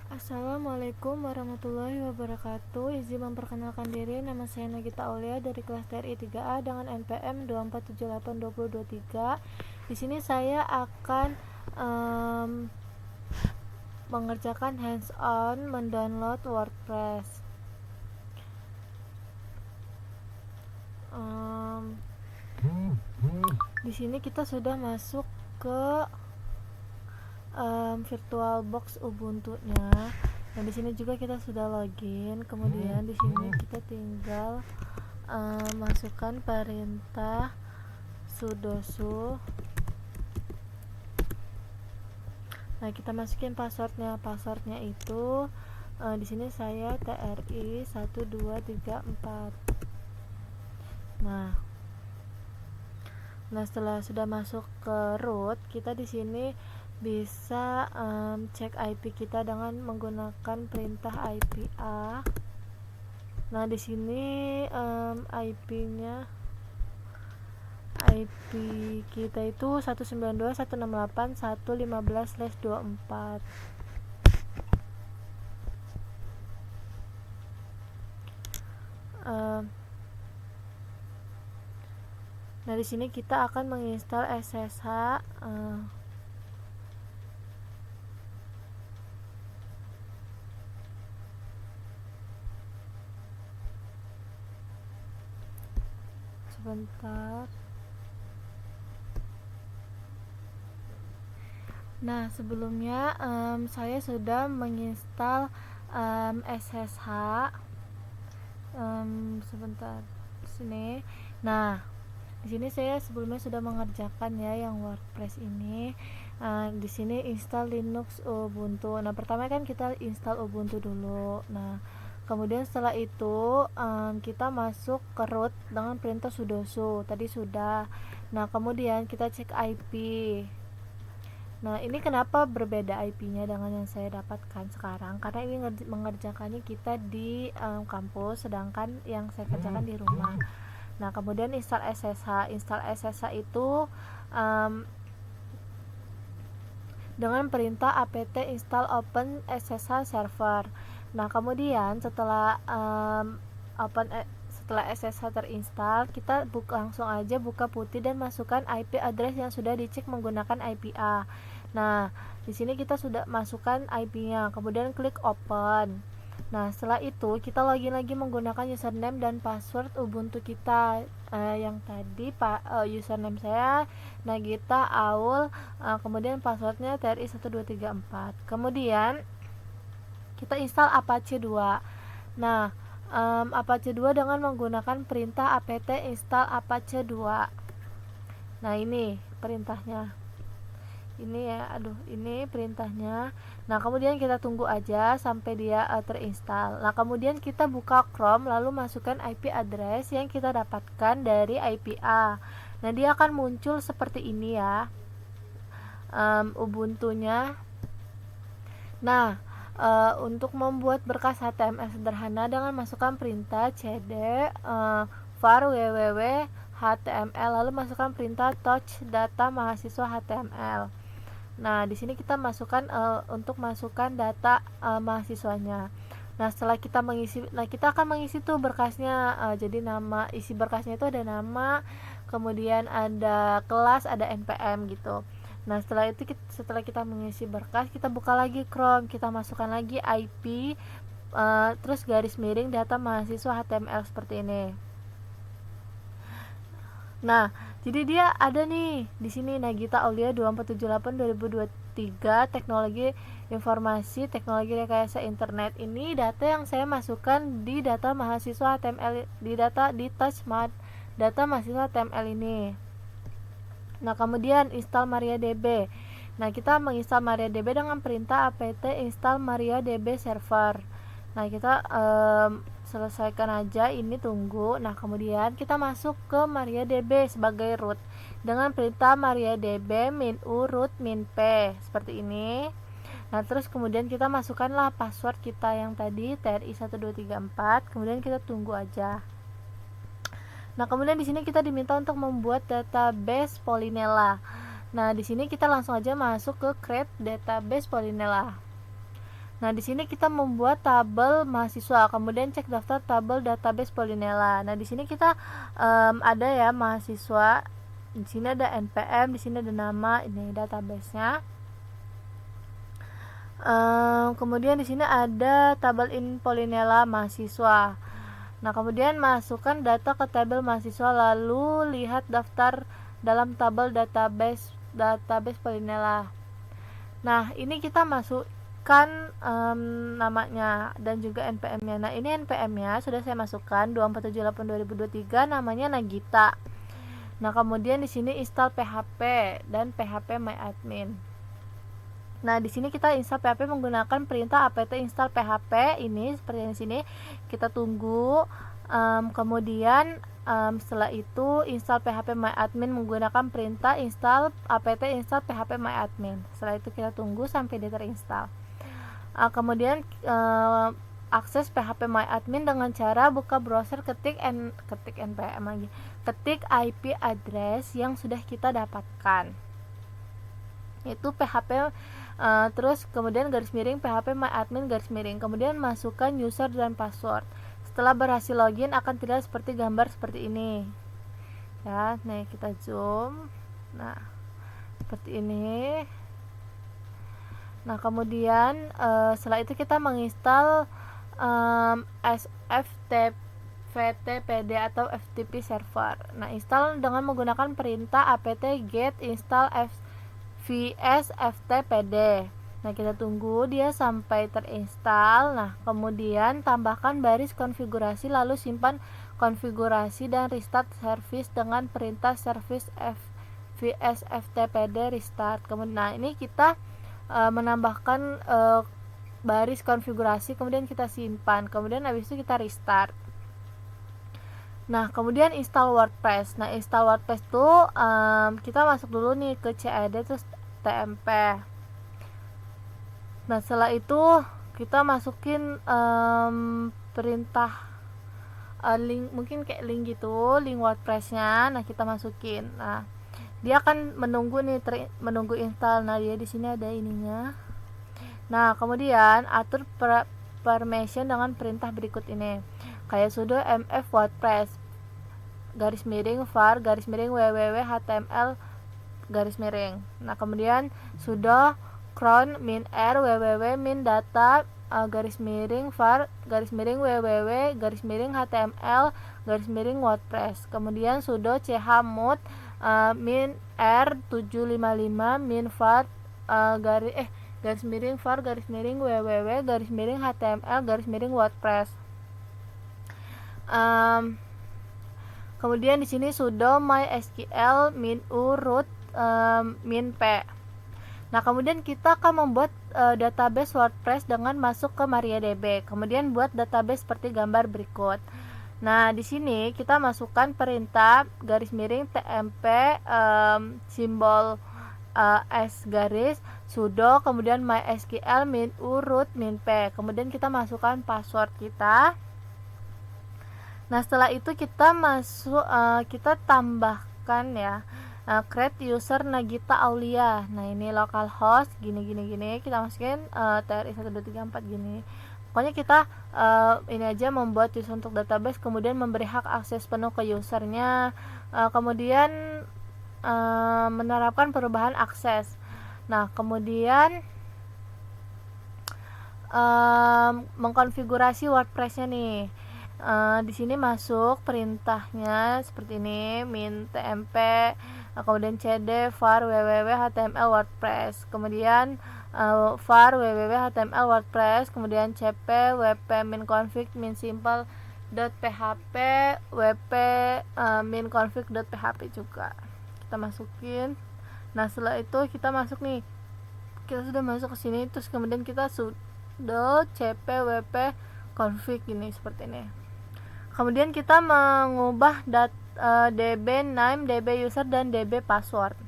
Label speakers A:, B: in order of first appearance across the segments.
A: Assalamualaikum warahmatullahi wabarakatuh. Izin memperkenalkan diri, nama saya Nagita Aulia dari kelas TRI 3A dengan NPM 2478223. Di sini saya akan mengerjakan hands-on mendownload WordPress. Di sini kita sudah masuk ke VirtualBox Ubuntu-nya. Nah, di sini juga kita sudah login. Kemudian di sini kita tinggal masukkan perintah sudo. Nah, kita masukin passwordnya. Passwordnya itu di sini saya TRI 1234. Nah, setelah sudah masuk ke root, kita di sini bisa cek IP kita dengan menggunakan perintah IPA. Nah, di sini IP kita itu 192.168.115/24. Nah, di sini kita akan menginstal SSH. Sebentar. Nah, sebelumnya saya sudah menginstal SSH. Sebentar sini. Nah, di sini saya sebelumnya sudah mengerjakan ya yang WordPress ini. Di sini install Linux Ubuntu. Nah, pertama kan kita install Ubuntu dulu. Nah, kemudian setelah itu kita masuk ke root dengan perintah sudo. Tadi sudah. Nah, kemudian kita cek IP. Nah, ini kenapa berbeda IP-nya dengan yang saya dapatkan sekarang? Karena ini mengerjakannya kita di kampus, sedangkan yang saya kerjakan di rumah. Nah, kemudian install SSH. Install SSH itu dengan perintah apt install open SSH server. Nah, kemudian setelah setelah SSH terinstall, kita langsung aja buka putih dan masukkan IP address yang sudah dicek menggunakan IPA. Nah, di sini kita sudah masukkan IP-nya, kemudian klik open. Nah, setelah itu kita login lagi menggunakan username dan password Ubuntu kita. Yang tadi username saya Nagita Aul, kemudian passwordnya TRI 1234. Kemudian kita install Apache 2. Nah, Apache 2 dengan menggunakan perintah apt install Apache 2. Nah, ini perintahnya. Ini perintahnya. Nah, kemudian kita tunggu aja sampai dia terinstall. Nah, kemudian kita buka Chrome lalu masukkan IP address yang kita dapatkan dari IPA. Nah, dia akan muncul seperti ini ya. Ubuntunya. Nah, untuk membuat berkas HTML sederhana dengan masukkan perintah cd var www HTML lalu masukkan perintah touch data mahasiswa HTML. Nah, di sini kita masukkan untuk masukkan data mahasiswanya. Nah, setelah kita mengisi, kita akan mengisi tuh berkasnya. Jadi nama isi berkasnya itu ada nama, kemudian ada kelas, ada NPM gitu. Nah, setelah kita mengisi berkas, kita buka lagi Chrome, kita masukkan lagi IP, terus garis miring data mahasiswa HTML seperti ini. Nah, jadi dia ada nih di sini Nagita Aulia 2478 2023 Teknologi Informasi Teknologi Rekayasa Internet. Ini data yang saya masukkan di data mahasiswa HTML di touch data mahasiswa HTML ini. Nah, kemudian install MariaDB. Nah, kita menginstal MariaDB dengan perintah apt install MariaDB server. Nah, kita selesaikan aja ini, tunggu. Nah, kemudian kita masuk ke MariaDB sebagai root dengan perintah MariaDB -u root -p seperti ini. Nah, terus kemudian kita masukkanlah password kita yang tadi TRI 1234, kemudian kita tunggu aja. Nah, kemudian di sini kita diminta untuk membuat database Polinella. Nah, di sini kita langsung aja masuk ke create database Polinella. Nah, di sini kita membuat tabel mahasiswa, kemudian cek daftar tabel database Polinela. Nah, di sini kita ada ya mahasiswa. Di sini ada NPM, di sini ada nama, ini database-nya. Kemudian di sini ada tabel in Polinela mahasiswa. Nah, kemudian masukkan data ke tabel mahasiswa, lalu lihat daftar dalam tabel database Polinela. Nah, ini kita masukkan namanya dan juga NPM-nya. Nah, ini NPM-nya sudah saya masukkan 2478/2023, namanya Nagita. Nah, kemudian di sini install PHP dan PHP MyAdmin. Nah, di sini kita install PHP menggunakan perintah apt install PHP ini seperti di sini. Kita tunggu. Kemudian setelah itu install PHP MyAdmin menggunakan perintah install apt install PHP MyAdmin. Setelah itu kita tunggu sampai dia terinstall. Kemudian akses PHP MyAdmin dengan cara buka browser, ketik npm lagi, ketik IP address yang sudah kita dapatkan. Itu PHP terus kemudian garis miring PHP MyAdmin garis miring, kemudian masukkan user dan password. Setelah berhasil login akan terlihat seperti gambar seperti ini ya. Nih kita zoom, nah seperti ini. Nah, kemudian setelah itu kita menginstal SFTPD atau FTP server. Nah, install dengan menggunakan perintah apt get install vsftpd. Nah, kita tunggu dia sampai terinstall. Nah, kemudian tambahkan baris konfigurasi, lalu simpan konfigurasi dan restart service dengan perintah service vsftpd restart. Kemudian, nah ini kita menambahkan baris konfigurasi, kemudian kita simpan, kemudian habis itu kita restart. Nah, kemudian install WordPress. Nah, install WordPress tuh kita masuk dulu nih ke CAD terus TMP. Nah, setelah itu kita masukin perintah link, mungkin kayak link gitu, link WordPress-nya. Nah, kita masukin. Nah, dia akan menunggu nih, menunggu install. Nah, dia di sini ada ininya. Nah, kemudian atur permission dengan perintah berikut ini. Kayak sudo mf WordPress garis miring var garis miring www html garis miring. Nah, kemudian sudo cron min r www min data garis miring var garis miring www garis miring html garis miring wordpress. Kemudian sudo chmod min r 755 min var garis miring var garis miring www garis miring html garis miring wordpress. Kemudian di sini sudo mysql min u root min p. Nah, kemudian kita akan membuat database WordPress dengan masuk ke MariaDB. Kemudian buat database seperti gambar berikut. Nah, di sini kita masukkan perintah garis miring tmp simbol s garis sudo kemudian mysql min u root min p. Kemudian kita masukkan password kita. Nah, setelah itu kita kita tambahkan ya create user Nagita Aulia. Nah, ini localhost gini kita masukin TRI 1234 gini. Pokoknya kita ini aja membuat user untuk database, kemudian memberi hak akses penuh ke usernya, kemudian menerapkan perubahan akses. Nah, kemudian mengkonfigurasi WordPress-nya nih. Di sini masuk perintahnya seperti ini, min tmp kemudian cd var www html wordpress, kemudian var www html wordpress, kemudian cp wp min config min simple .php wp min config .php juga kita masukin. Nah, setelah itu kita masuk nih, kita sudah masuk ke sini, terus kemudian kita sudo cp wp config ini seperti ini. Kemudian kita mengubah db name, db user dan db password.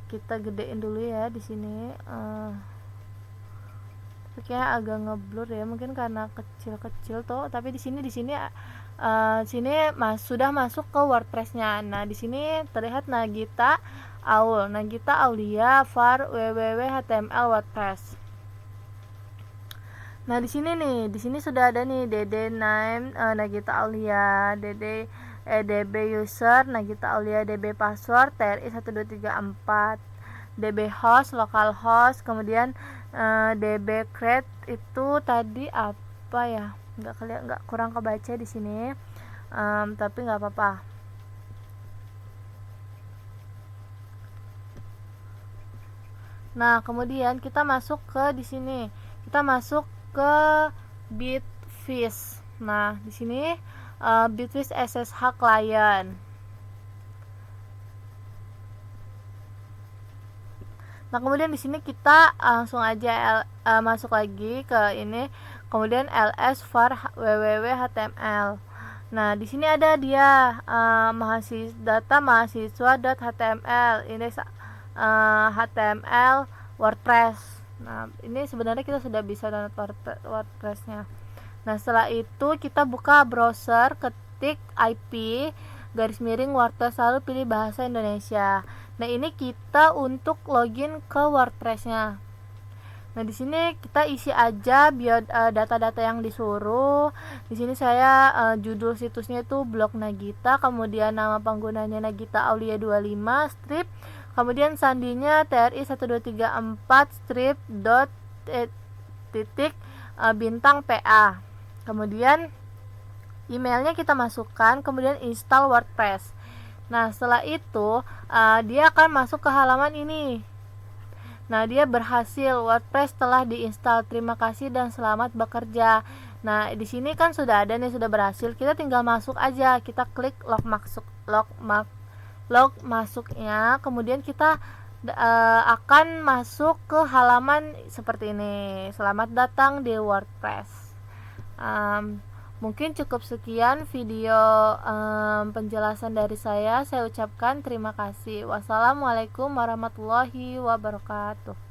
A: Kita gedein dulu ya di sini. Kayaknya agak ngeblur ya, mungkin karena kecil-kecil tuh. Tapi di sini sudah masuk ke WordPress-nya. Nah, di sini terlihat Nagita Aulia var www html wordpress. Nah, di sini nih, di sini sudah ada nih DD name Nagita Aulia, DB user Nagita Aulia, DB password TRI 1234, DB host localhost, kemudian DB create itu tadi apa ya? Nggak kurang kebaca di sini. Tapi nggak apa-apa. Nah, kemudian kita masuk ke di sini. Kita masuk ke Bitfish. Nah, di sini Bitfish SSH client. Nah, kemudian di sini kita langsung aja masuk lagi ke ini. Kemudian ls var www.html. Nah, di sini ada dia data mahasiswa.html. Ini HTML WordPress. Nah, ini sebenarnya kita sudah bisa download WordPress-nya. Nah, setelah itu kita buka browser, ketik IP _WordPress, lalu pilih bahasa Indonesia. Nah, ini kita untuk login ke WordPress-nya. Nah, di sini kita isi aja data-data yang disuruh. Di sini saya judul situsnya itu blog Nagita, kemudian nama penggunanya Nagita Aulia 25 strip, kemudian sandinya TRI 1234 strip dot titik bintang PA. Kemudian emailnya kita masukkan, kemudian install WordPress. Nah, setelah itu dia akan masuk ke halaman ini. Nah, dia berhasil, WordPress telah diinstal. Terima kasih dan selamat bekerja. Nah, di sini kan sudah ada nih, sudah berhasil. Kita tinggal masuk aja. Kita klik log masuknya. Kemudian kita akan masuk ke halaman seperti ini. Selamat datang di WordPress. Mungkin cukup sekian video penjelasan dari saya. Saya ucapkan terima kasih. Wassalamualaikum warahmatullahi wabarakatuh.